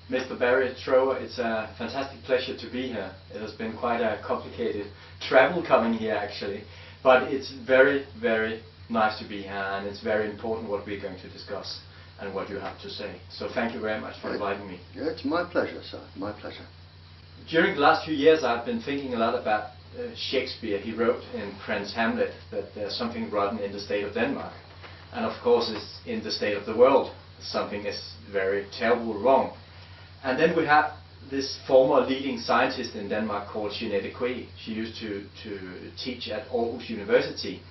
Mr. Barrie, Trower, it's a fantastic pleasure to be here. It has been quite a complicated travel coming here actually, but it's very, very nice to be here, and it's very important what we're going to discuss and what you have to say. So thank you very much for inviting me. Yeah, it's my pleasure, sir. My pleasure. During the last few years I've been thinking a lot about Shakespeare. He wrote in Prince Hamlet that there's something rotten in the state of Denmark. And of course it's in the state of the world. Something is very terrible wrong. And then we have this former leading scientist in Denmark called Jeanette Quay. She used to teach at Aarhus University.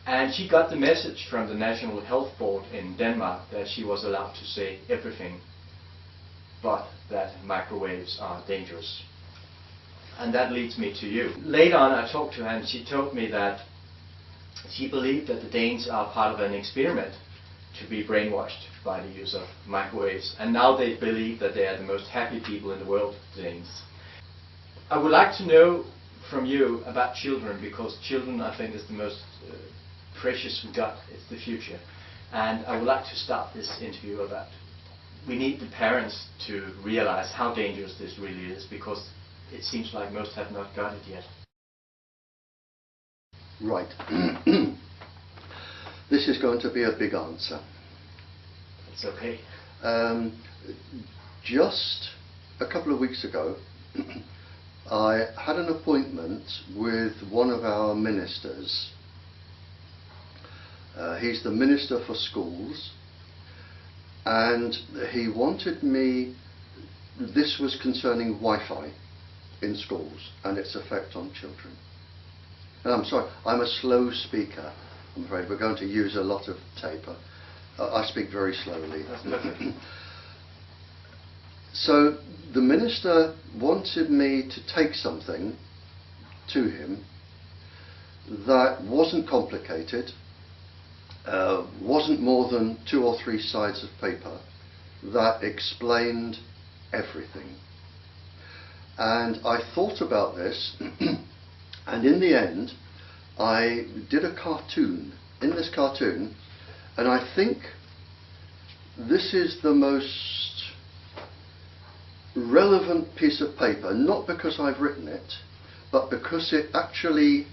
And she got the message from the National Health Board in Denmark that she was allowed to say everything, but that microwaves are dangerous. And that leads me to you. Later on I talked to her and she told me that she believed that the Danes are part of an experiment to be brainwashed by the use of microwaves, and now they believe that they are the most happy people in the world, the Danes. I would like to know from you about children, because children I think is the most precious we got. It's the future, and I would like to start this interview about we need the parents to realize how dangerous this really is, because it seems like most have not got it yet. Right. This is going to be a big answer. It's okay. Just a couple of weeks ago, I had an appointment with one of our ministers. He's the Minister for Schools, and he wanted me, this was concerning Wi-Fi in schools and its effect on children. And I'm sorry, I'm a slow speaker. I'm afraid we're going to use a lot of tape. I speak very slowly. So the minister wanted me to take something to him that wasn't complicated, wasn't more than 2 or 3 sides of paper, that explained everything. And I thought about this, and in the end I did a cartoon. In this cartoon, and I think this is the most relevant piece of paper, not because I've written it, but because it actually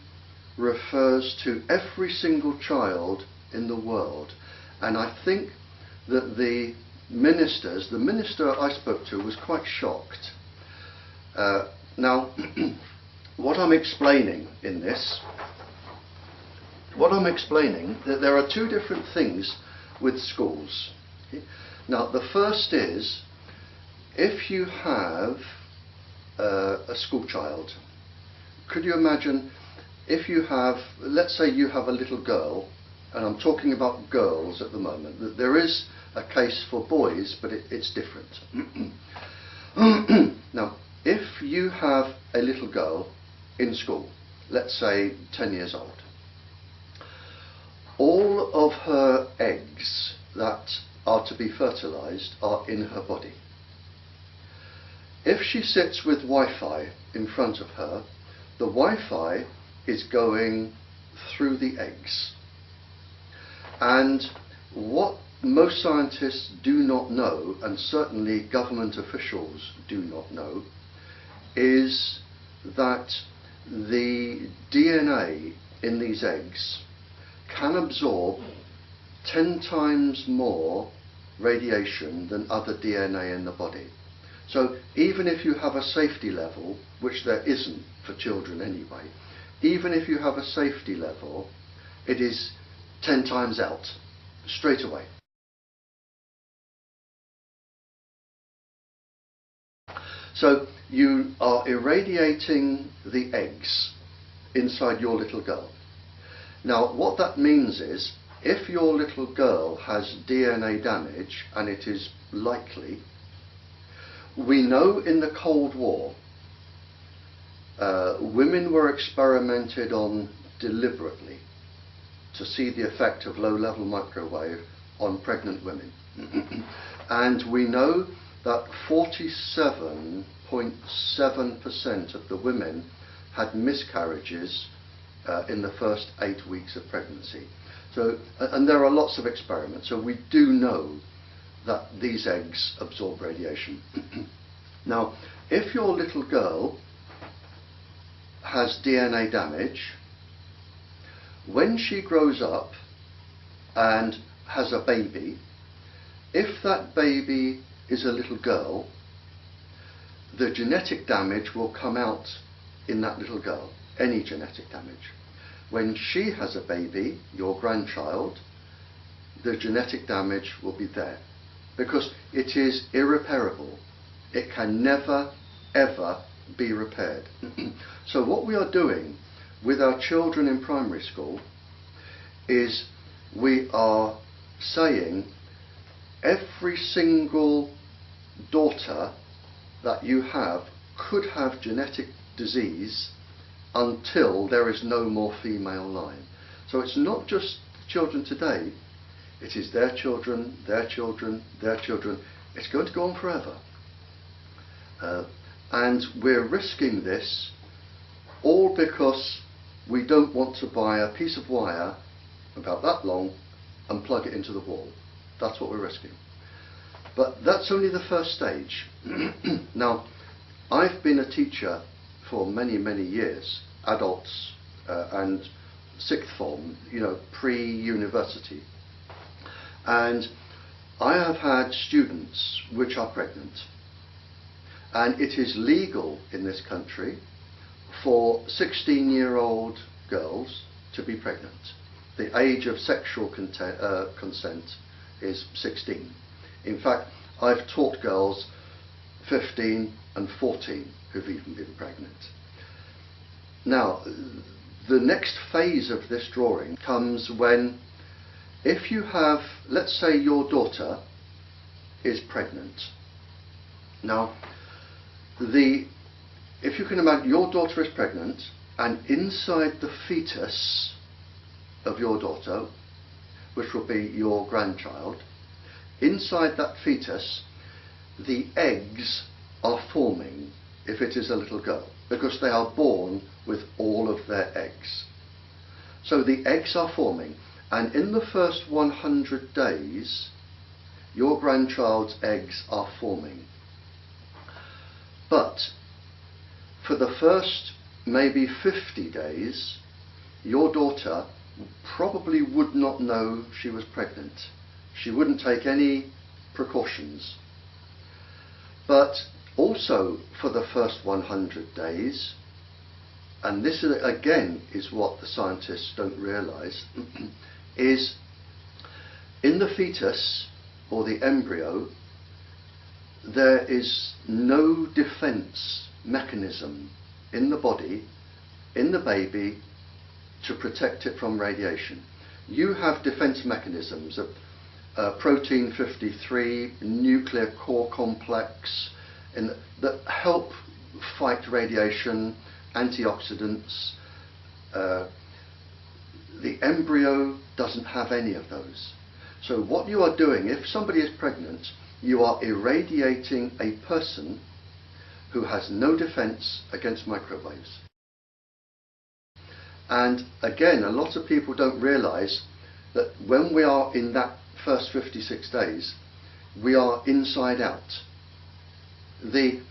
refers to every single child in the world. And I think that the minister I spoke to was quite shocked. Now, what I'm explaining in this, that there are 2 different things with schools. Okay? Now, the first is, if you have a school child, could you imagine if you have, let's say you have a little girl, and I'm talking about girls at the moment, that there is a case for boys, but it's different. Now, if you have a little girl in school, let's say 10 years old, all of her eggs that are to be fertilized are in her body. If she sits with Wi-Fi in front of her, the Wi-Fi is going through the eggs. And what most scientists do not know, and certainly government officials do not know, is that the DNA in these eggs can absorb 10 times more radiation than other DNA in the body. So even if you have a safety level, which there isn't for children anyway, even if you have a safety level, it is 10 times out, straight away. So you are irradiating the eggs inside your little girl. Now, what that means is, if your little girl has DNA damage, and it is likely, we know in the Cold War, women were experimented on deliberately to see the effect of low-level microwave on pregnant women. And we know that 47.7% of the women had miscarriages in the first 8 weeks of pregnancy. So, and there are lots of experiments, so we do know that these eggs absorb radiation. Now, if your little girl has DNA damage, when she grows up and has a baby, if that baby is a little girl, the genetic damage will come out in that little girl, any genetic damage. When she has a baby, your grandchild, the genetic damage will be there, because it is irreparable. It can never, ever be repaired. So what we are doing with our children in primary school is we are saying every single daughter that you have could have genetic disease until there is no more female line. So it's not just children today, it is their children, their children, their children. It's going to go on forever. And we're risking this all because we don't want to buy a piece of wire about that long and plug it into the wall. That's what we're risking. But that's only the first stage. Now, I've been a teacher for many, many years, adults and sixth form, you know, pre-university. And I have had students which are pregnant. And it is legal in this country for 16-year-old girls to be pregnant. The age of sexual consent is 16. In fact, I've taught girls 15 and 14 who've even been pregnant. Now, the next phase of this drawing comes when, if you have, let's say your daughter is pregnant. Now, if you can imagine your daughter is pregnant, and inside the fetus of your daughter, which will be your grandchild, inside that fetus, the eggs are forming, if it is a little girl, because they are born with all of their eggs. So the eggs are forming, and in the first 100 days, your grandchild's eggs are forming. But for the first maybe 50 days, your daughter probably would not know she was pregnant. She wouldn't take any precautions. But also for the first 100 days, and this is, again is what the scientists don't realise, is in the fetus or the embryo, there is no defence mechanism in the body, in the baby, to protect it from radiation. You have defence mechanisms of protein 53, nuclear core complex, that help fight radiation, antioxidants. The embryo doesn't have any of those. So what you are doing, if somebody is pregnant, you are irradiating a person who has no defence against microwaves. And again, a lot of people don't realise that when we are in that first 56 days, we are inside out.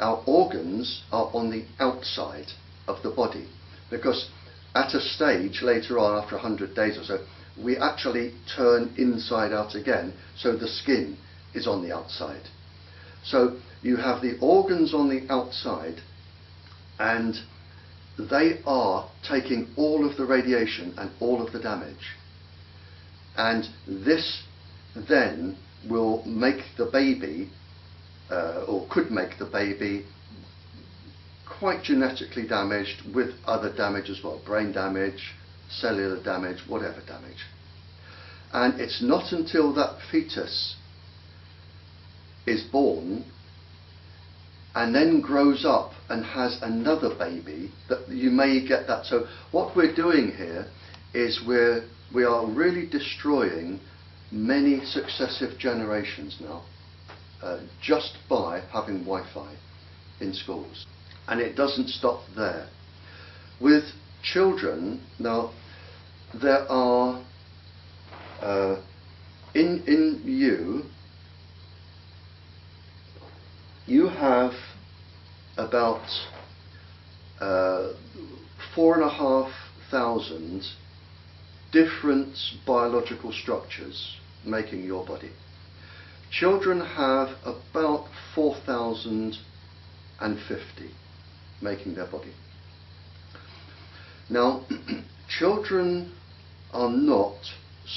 Our organs are on the outside of the body, because at a stage later on, after 100 days or so, we actually turn inside out again, so the skin is on the outside. So you have the organs on the outside, and they are taking all of the radiation and all of the damage. And this then will make the baby, or could make the baby, quite genetically damaged with other damage as well, brain damage, cellular damage, whatever damage. And it's not until that fetus is born and then grows up and has another baby that you may get that. So what we're doing here is we are really destroying many successive generations now, just by having Wi-Fi in schools. And it doesn't stop there. With children, now there are in you you have about 4,500 different biological structures making your body. Children have about 4,050 making their body. Now, children are not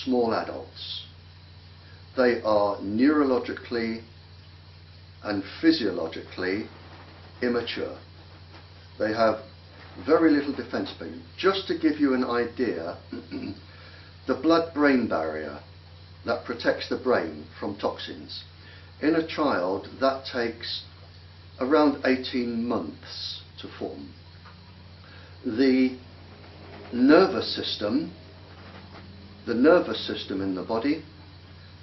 small adults. They are neurologically and physiologically immature. They have very little defense mechanism. Just to give you an idea, the blood-brain barrier that protects the brain from toxins, in a child that takes around 18 months to form. The nervous system in the body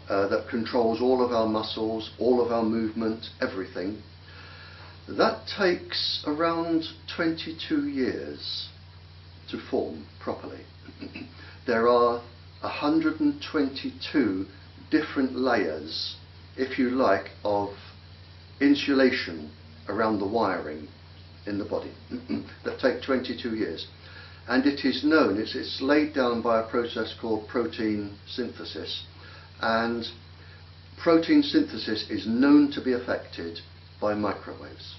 that controls all of our muscles, all of our movement, everything, that takes around 22 years to form properly. There are 122 different layers, if you like, of insulation around the wiring in the body that take 22 years. And it is known, it's laid down by a process called protein synthesis, and protein synthesis is known to be affected by microwaves.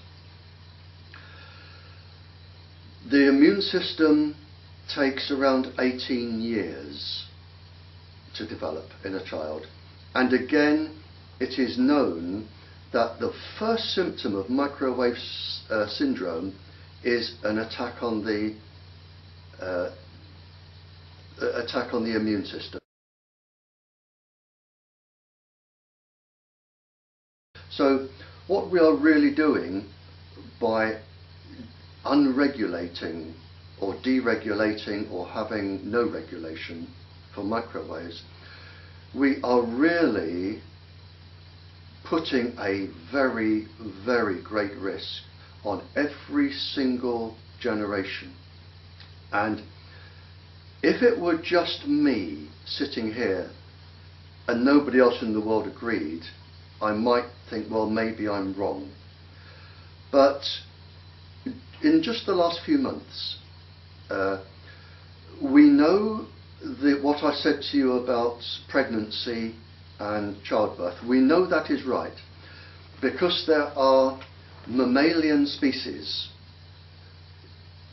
The immune system takes around 18 years to develop in a child, and again it is known that the first symptom of microwave syndrome is an attack on the immune system. So what we are really doing by unregulating or deregulating or having no regulation for microwaves, we are really putting a very, very great risk on every single generation. And if it were just me sitting here and nobody else in the world agreed, I might think, well, maybe I'm wrong. But in just the last few months, we know that what I said to you about pregnancy and childbirth, we know that is right, because there are mammalian species,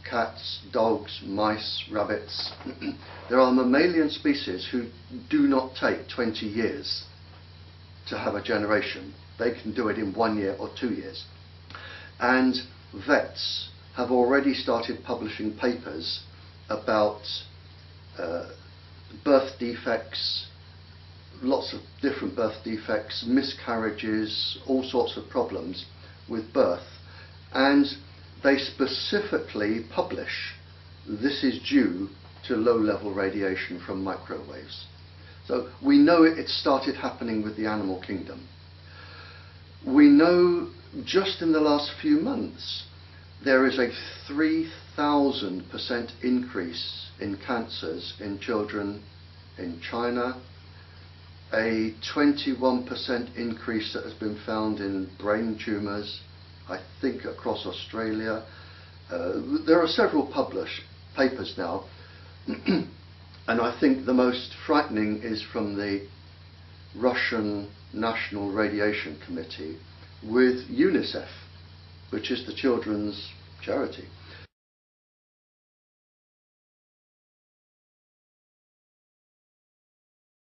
cats, dogs, mice, rabbits, there are mammalian species who do not take 20 years to have a generation. They can do it in 1 year or 2 years. And vets have already started publishing papers about birth defects, lots of different birth defects, miscarriages, all sorts of problems with birth. And they specifically publish this is due to low-level radiation from microwaves. So we know it started happening with the animal kingdom. We know just in the last few months there is a 3,000% increase in cancers in children in China, a 21% increase that has been found in brain tumours, I think across Australia. There are several published papers now, and I think the most frightening is from the Russian National Radiation Committee with UNICEF, which is the children's charity.